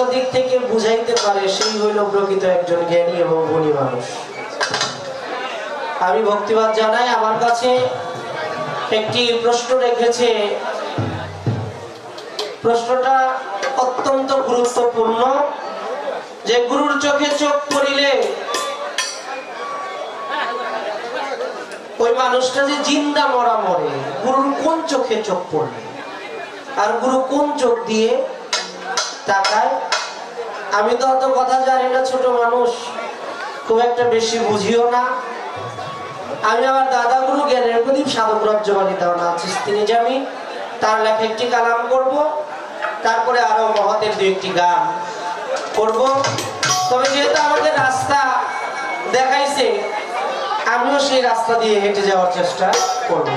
পাঁচটা দিক থেকে বুঝাইতে পারে সেই হইল প্রকৃত একজন জ্ঞানী এবং গুণী মানুষ। আমি ভক্তিবাদ জানাই। আমার কাছে একটি প্রশ্ন রেখেছে, প্রশ্নটা অত্যন্ত গুরুত্বপূর্ণ, যে গুরুর চোখে চোখ পড়িলে ওই মানুষটা যে জিন্দা মরা মরে, গুরুর কোন চোখে চোখ পড়লে আর গুরু কোন চোখ দিয়ে তাকায়। আমি তো অত কথা জানি না, ছোট মানুষ, খুব একটা বেশি বুঝিও না। আমি আমার দাদা গুরু জ্ঞানের প্রদীপ সাধক রজ্জবাণী দেওয়া আছিস তিনি জানি, তার লেখা একটি কালাম করব, তারপরে আরো মহতের দু একটি গান করব। তবে যেহেতু আমাদের রাস্তা দেখাইছে, আমিও সেই রাস্তা দিয়ে হেঁটে যাওয়ার চেষ্টা করব।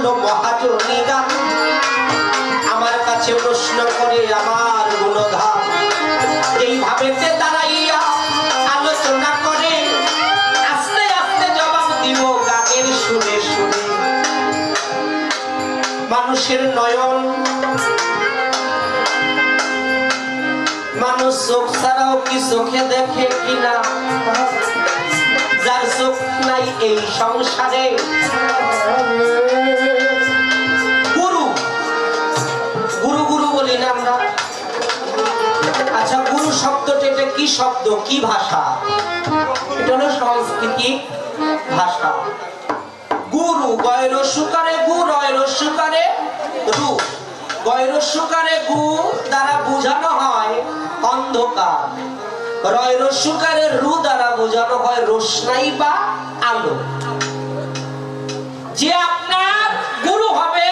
হলো মহাজনীরা আমার কাছে প্রশ্ন করে আমার গুণগান এইভাবে দাঁড়াইয়া আলোচনা করে আস্তে আস্তে জবাব দিব গানের শুনে শুনে। মানুষের নয়ন, মানুষ চোখ ছাড়াও কি চোখে দেখে কিনা? যার চোখ নাই এই সংসারে গুরু গুরু গুরু বলি না আমরা। আচ্ছা, গুরু শব্দটা এটা কি শব্দ, কি ভাষা? এটা হলো সাংস্কৃতিক ভাষা। গুরু গয়ের সুকারে গু রয়ের সুকারে রু, গয়ের সুকারে গু দ্বারা বোঝানো হয় অন্ধকার, রয়ের সুকারে রু দ্বারা বোঝানো হয় রোশনাই বা আলো। যে আপনার গুরু হবে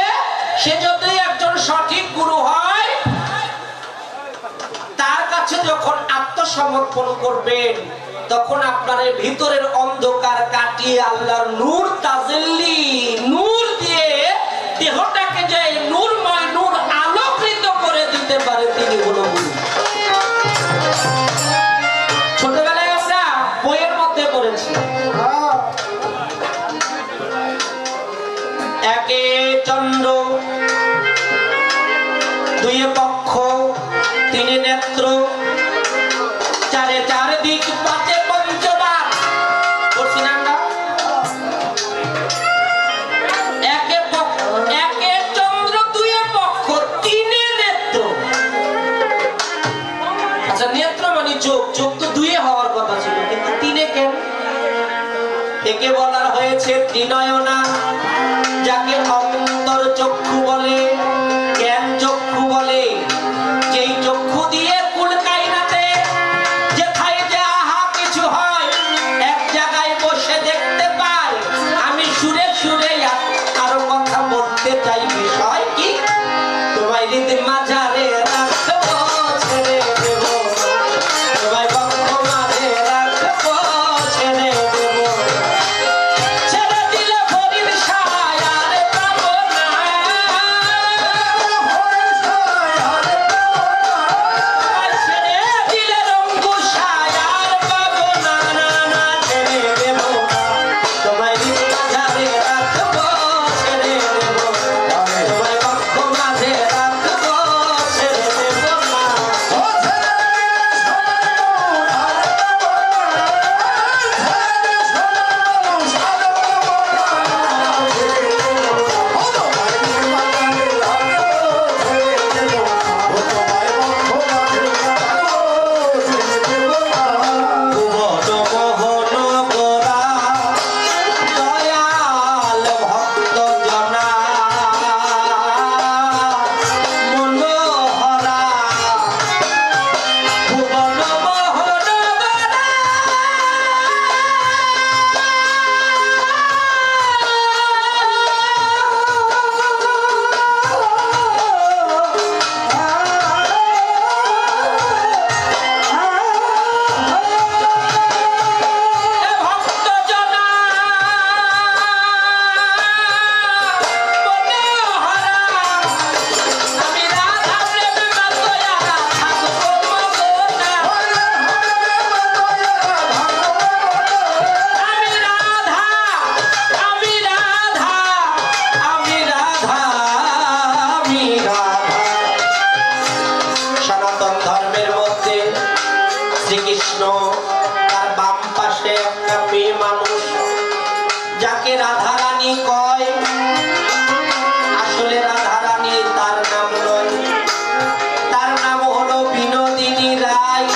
সে যদি একজন সঠিক গুরু হয়, তার কাছে যখন আত্মসমর্পণ করবেন তখন আপনার ভিতরের অন্ধকার কাটিয়ে আল্লাহর নূর তাজেল্লি নূর দিয়ে দেহটাকে যে নূরময় নূর আলোকিত করে দিতে পারে, তিনি হলো গুরু। ছোটবেলায় আমরা বইয়ের মধ্যে পড়েছি, একে চন্দ্র, দুইয়ে পক্ষ, তিনে নেত্র, চারে চার দিক, পাঁচে পঞ্চবার। পড়ছি না আমরা? একে চন্দ্র, দুইয়ে পক্ষ, তিনে নেত্র। আচ্ছা, নেত্র মানে চোখ, চোখ তো দুইয়ে হওয়ার কথা ছিল, কিন্তু তিনে কেন? একে বলা হয়েছে ত্রিনয়না, যাকে অন্তর চক্ষু বলে, জ্ঞান চক্ষু বলে। যেই চক্ষু দিয়ে কুল কায়নাতে যেথায় যাহা কিছু হয় এক জায়গায় বসে দেখতে পায়। আমি সুরে সুরে আরো কথা বলতে চাই, বিষয় কি? তোমায় রীতি মাঝারে রাখবো, ছেড়ে দেব, তোমায় বক্ষ মাঝে রাখবো, ছেড়ে দেব, ছেড়ে দিলে ফরিদ সায়ার পাবো না, ছেড়ে দিলে রঙ্গু সায়ার পাবো না, না না ছেড়ে দেব না, তোমায় রীতি মাঝারে রাখবো, ছেড়ে দেব, তোমায় বক্ষ মাঝে রাখবো, ছেড়ে দেব না। ভুবন মোহন গোরা দয়াল ভক্ত জনা মনোহরা, ভুবন মোহন গোরা ভক্ত জনা মনোহরা, আমি রাধা প্রেমে মাতোয়া থাকবো মগনা, আমি রাধা, আমি রাধা, আমি রাধা, আমি রাধা। সনাতন ধর্মের মধ্যে শ্রীকৃষ্ণ, তার বাম পাশে একটা মেয়ে মানুষ যাকে রাধা রানী কয়। আসলে রাধা রানী তার নাম নয়, তার নাম হলো বিনোদিনী রায়।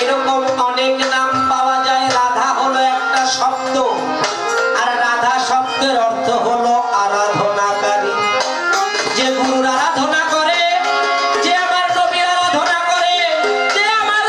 এরকম অনেক নাম পাওয়া যায়। রাধা হলো একটা শব্দ, আর রাধা শব্দের অর্থ হলো আরাধনাকারী। যে গুরুর আরাধনা করে, যে আমার নবীর আরাধনা করে, যে আমার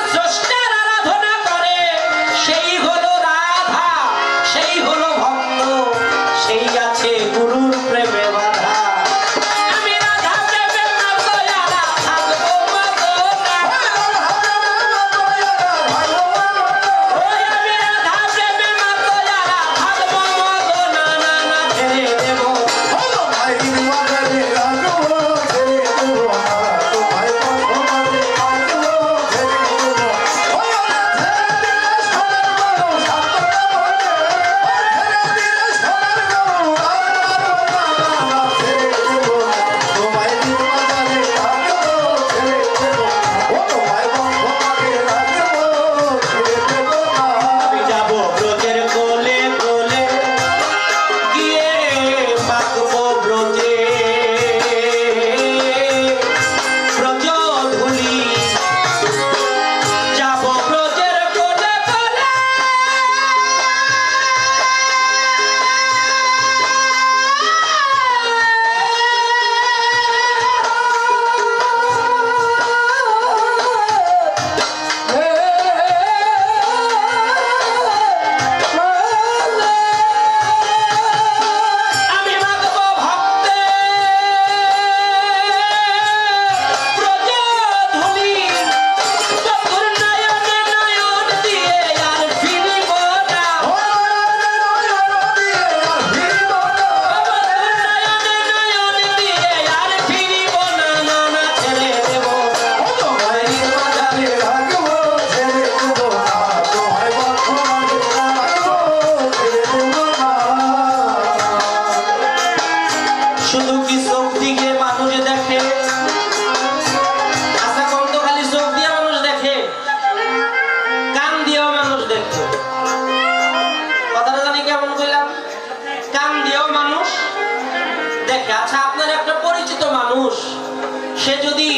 মানুষ সে যদি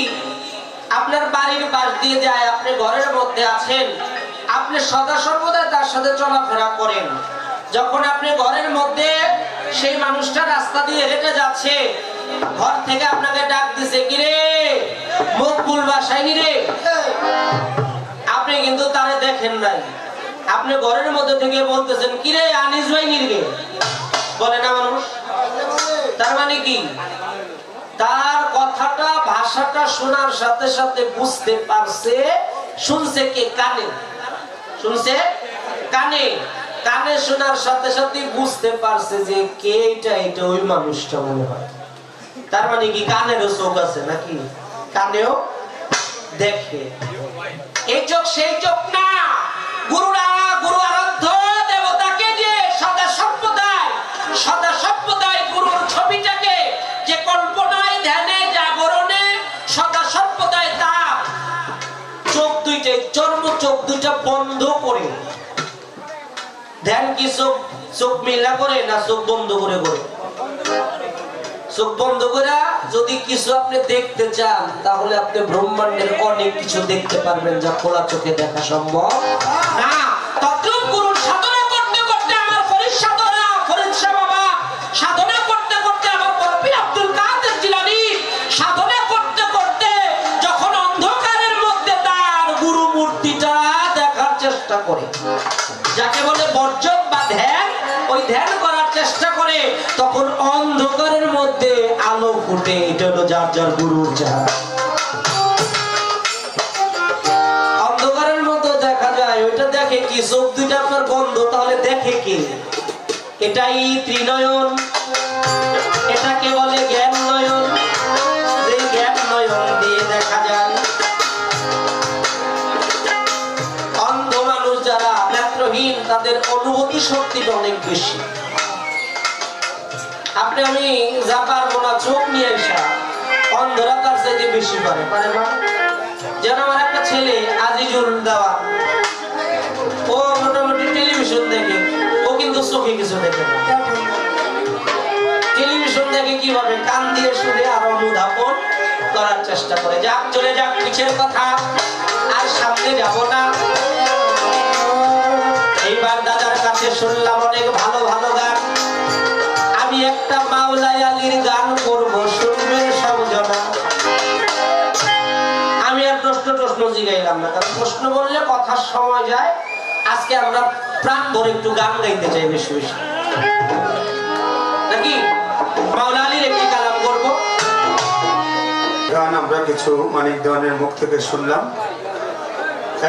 আপনার বাড়ির পাশ দিয়ে যায়, আপনি ঘরের মধ্যে আছেন, আপনি সদা সর্বদা তার সাথে চলাফেরা করেন, যখন আপনি ঘরের মধ্যে সেই মানুষটা রাস্তা দিয়ে হেঁটে যাচ্ছে, ঘর থেকে আপনাকে ডাক দিছে, কিরে মকবুল বাসায় রে, আপনি কিন্তু তারে দেখেন নাই, আপনি ঘরের মধ্যে থেকে বলতেছেন, কিরে আনিস ভাই নির্গে, বলে না মানুষ? তার মানে কি, তার কথাটা ভাষাটা শোনার সাথে সাথে বুঝতে পারছে, শুনছে কে? কানে শুনছে, কানে কানে শোনার সাথে সাথে বুঝতে পারছে যে কে এটা, এটা ওই মানুষটা মনে হয়। তার মানে কি কানেরও চোখ আছে নাকি? কানেও দেখে। এই চোখ সেই চোখ না। গুরুরা, গুরু আরাধ্য দেবতাকে যে সদা সর্বদাই গুরুর ছবিটাকে যে কল্পনায়, ধ্যানে, জাগরণে সদা সর্বদাই তার চোখ দুইটাই, চর্ম চোখ দুইটা বন্ধ করে ধ্যান কি চোখ মিলা করে না চোখ বন্ধ করে করে? চোখ বন্ধ করে যদি কিছু আপনি দেখতে চান, তাহলে আপনি ব্রহ্মাণ্ডের অনেক কিছু দেখতে পারবেন যা খোলা চোখে দেখা সম্ভব না। তদ্রূপ গুরুর সাধনা করতে করতে আমার ফরিদ সাধনা, ফরিদ শাহ বাবা সাধনা করতে করতে, আমার পীর আব্দুল কাদের জিলানী সাধনা করতে করতে যখন অন্ধকারের মধ্যে তার গুরু মূর্তিটা দেখার চেষ্টা করে, যাকে বলে বর্জন বা ধ্যান, ওই ধ্যান করার চেষ্টা করে, তখন অন্ধকারের মধ্যে আলো ফুটে। এটা হলো যার যার গুরুর চেহারা। অন্ধকারের মধ্যে দেখা যায়, ওইটা দেখে কি? চোখ দুইটা আপনার বন্ধ, তাহলে দেখে কি? এটাই ত্রিনয়ন, এটাকে বলে জ্ঞান নয়ন। এই জ্ঞান নয়ন দিয়ে দেখা যায়। অন্ধ মানুষ যারা, নেত্রহীন, তাদের অনুভূতি শক্তিটা অনেক বেশি। আপনি আমি যা পারবো না, চোখ নিয়ে আসা, অন্ধরা তার চাইতে বেশি পারে না? যেন আমার একটা ছেলে আজিজুল দেওয়া, ও মোটামুটি টেলিভিশন দেখে, ও কিন্তু চোখে কিছু দেখে না। টেলিভিশন দেখে কিভাবে? কান দিয়ে শুনে আর অনুধাবন করার চেষ্টা করে। যাক, চলে যাক, পিছের কথা আর সামনে যাব না। এইবার দাদার কাছে শুনলাম অনেক ভালো ভালো গান। আমি একটা মাওলাই আলীর গান করবো, শুনবেন সব জনা। আমি আর প্রশ্ন জিগাইলাম না, কারণ প্রশ্ন বললে কথার সময় যায়। আজকে আমরা প্রাণ ভরে একটু গান গাইতে চাই বেশি বেশি, নাকি? মাওলা আলীর একটি কালাম করবো। গান আমরা কিছু মানিক দেওয়ানের মুখ থেকে শুনলাম।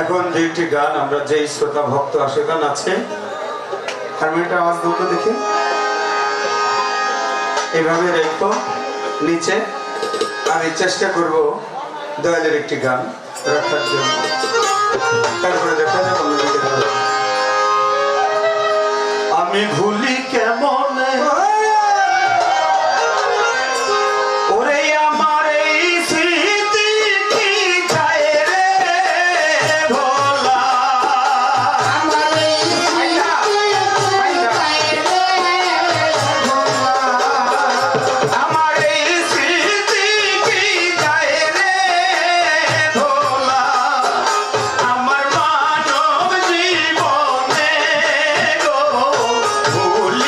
এখন দুইটি গান আমরা যেই শ্রোতা ভক্ত আশেকান আছে, হারমোনিয়ামটা আওয়াজ দুটো দেখি, এইভাবে রেখো নিচে। আমি চেষ্টা করব দয়ালের একটি গান রাখার জন্য, তারপরে দেখা যাক অন্যদিকে। আমি ভুলি কেমন ভুলি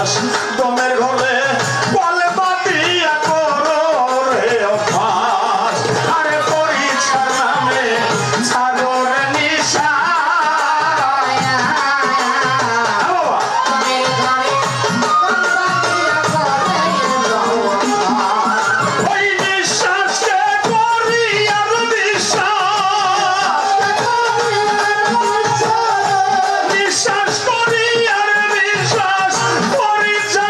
বিশ্বাস দমের ঘরে বলে বাতিয়া করো রে অভ্যাস আরে পরীক্ষার নামে সাগর নিশা ওই বিশ্বাসকে করি আর বিশ্বাস করি আর বিশ্বাস পরিচয়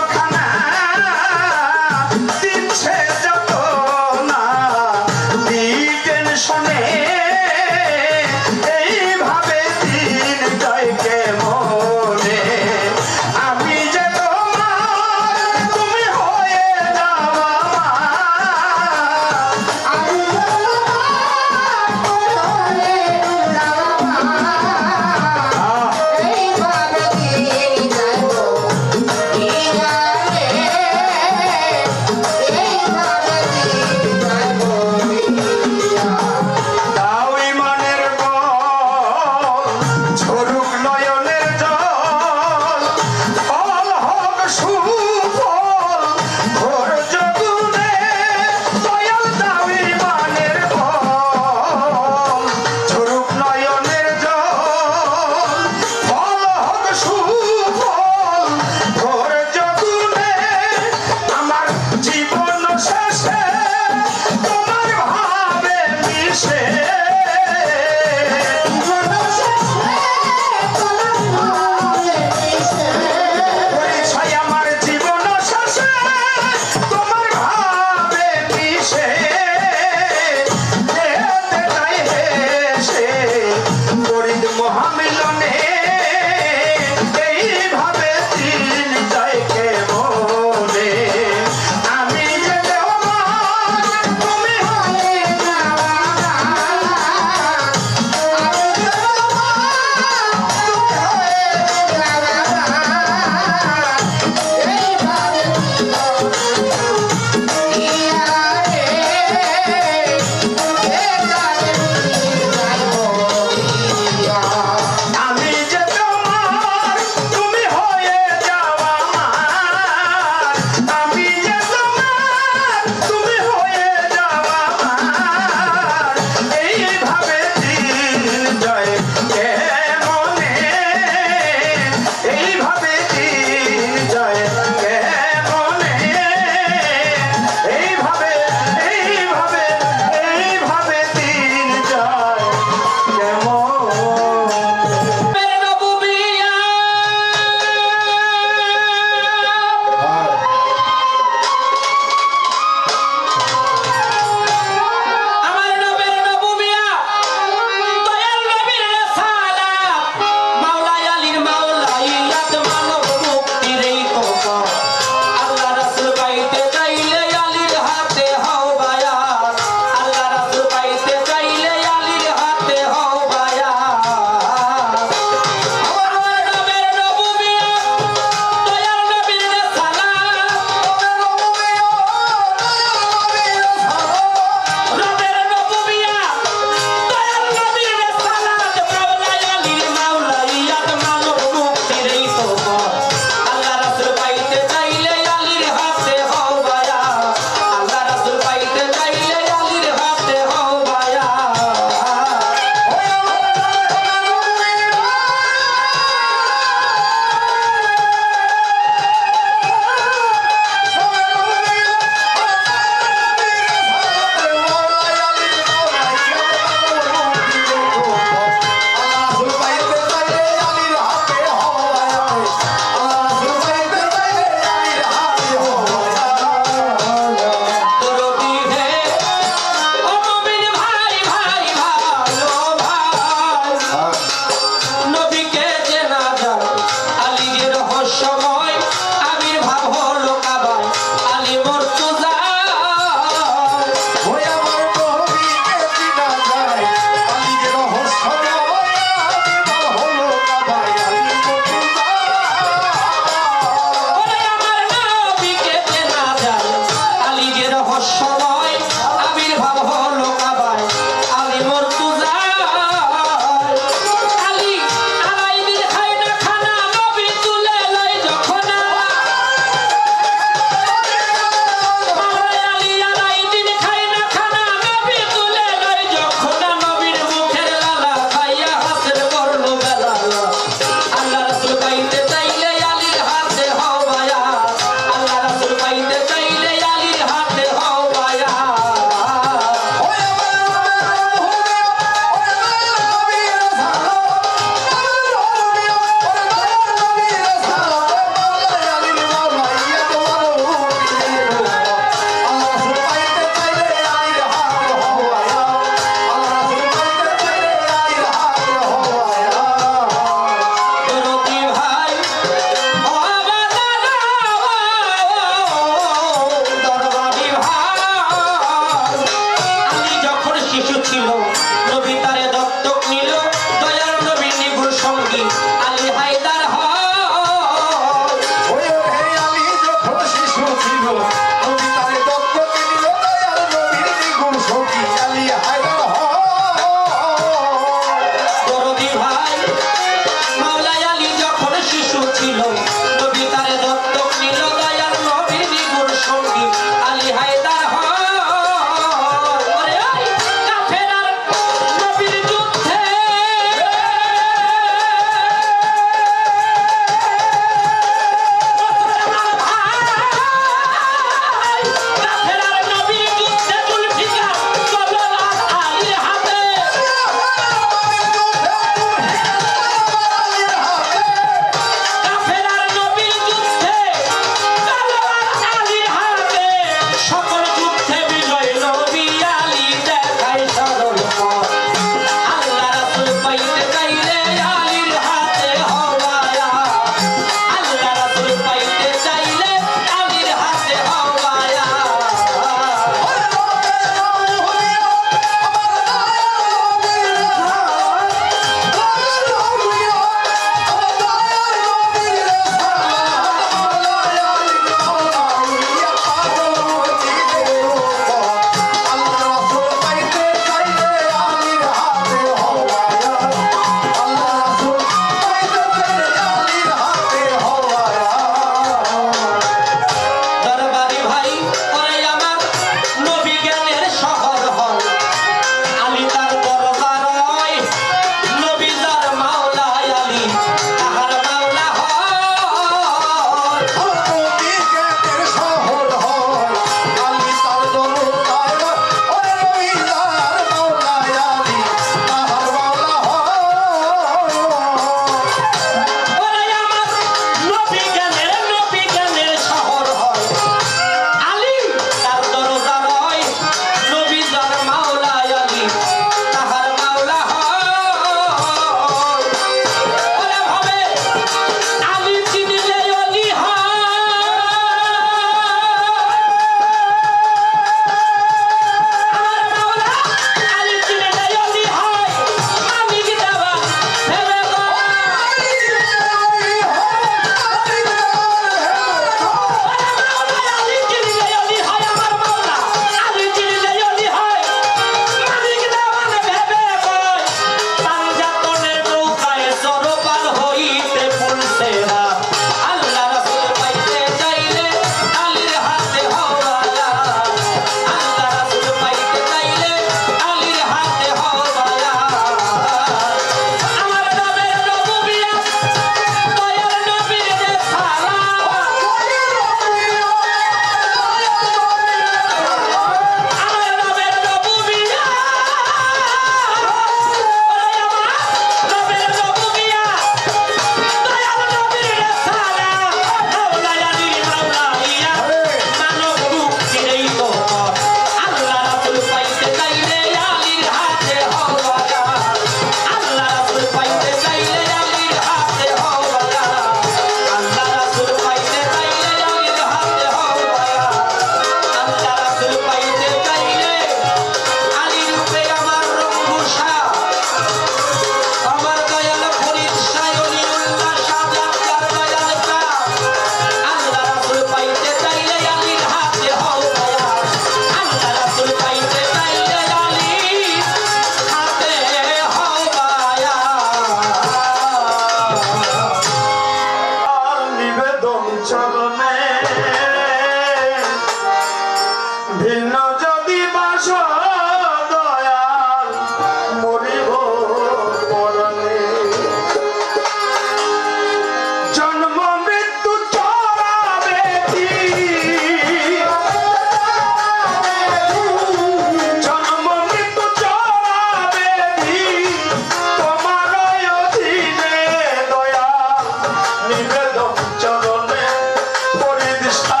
নিষ্ঠা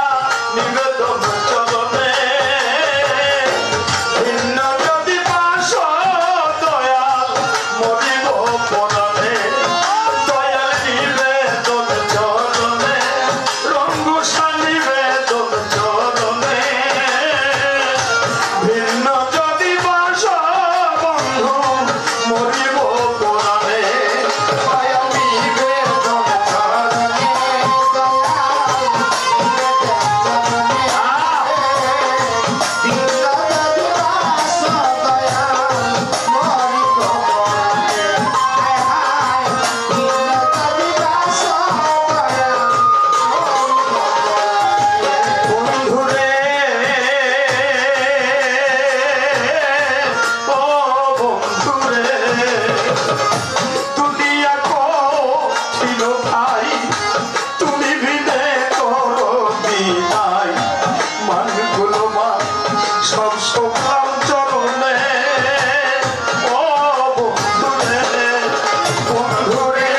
নিবেদন চরণে ভিন্ন যদি পাশ দয়াল মরিব পরাণে দয়াল নিবেদন চরণে রঙ্গুষা নিবেদন চরণে ভিন্ন যদি পাশ বন্ধু মরিব পরাণে দয়াল নিবেদন চরণে বন্ধুরে ও বন্ধুরে দুনিয়া ছিল ভাই তুমি বিদে করো বিদাই মানগুলো মা সব সকাল চরণে ও বন্ধুরে বন্ধুরে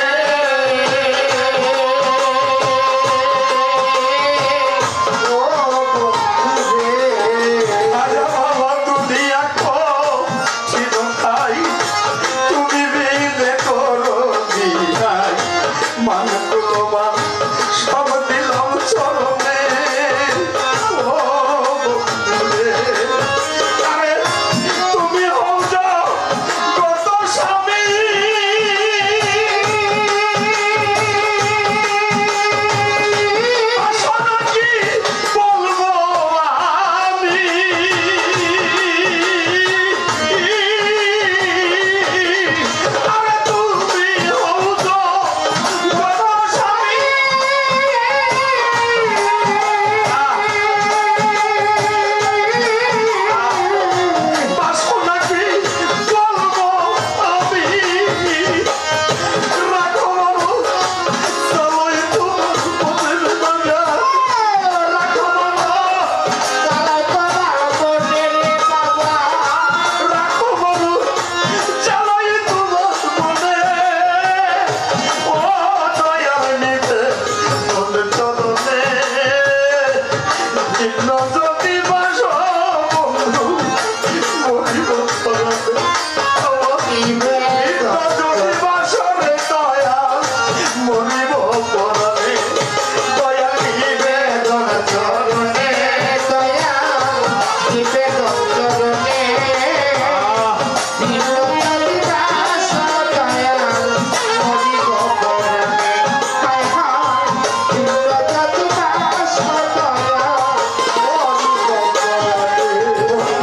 আরে বাবা দুনিয়া ছিল ভাই তুমি বিদে করো বিদাই মানগুলো মা সব দিলাম চরণে ও বন্ধুরে আরে তুমি হও যাও কত স্বামী আসলে কি বলবো আমি আরে তুমি হও যাও কত স্বামী বাসো নাকি বলবো আমি রাখো মারো সবাই তো বলের বাংলা রাখো মারো রাখো মারো চালাই তোমার মনে ও দয়াল নিতে মন চরণে ভিন্ন যদি বাসো বন্ধু মরিব পরাণে ভিন্ন যদি বাসরে দয়াল মরিব পরাণে দয়াল নিবেদন চরণে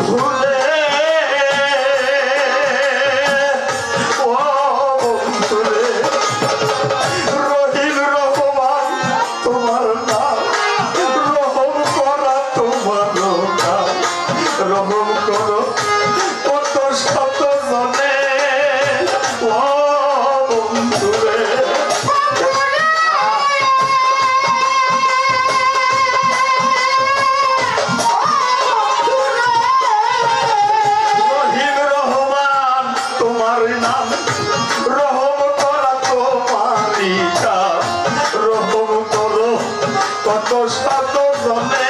ভুলে ও বন্ধুরে রহিম রহমান তোমার নাম রহম করা তোমার নাম রহম করো কত শত জনে ও বন্ধুরে রহিম রহমান তোমার নাম রহম করা তোমারই কাজ রহম করো কত শত জনে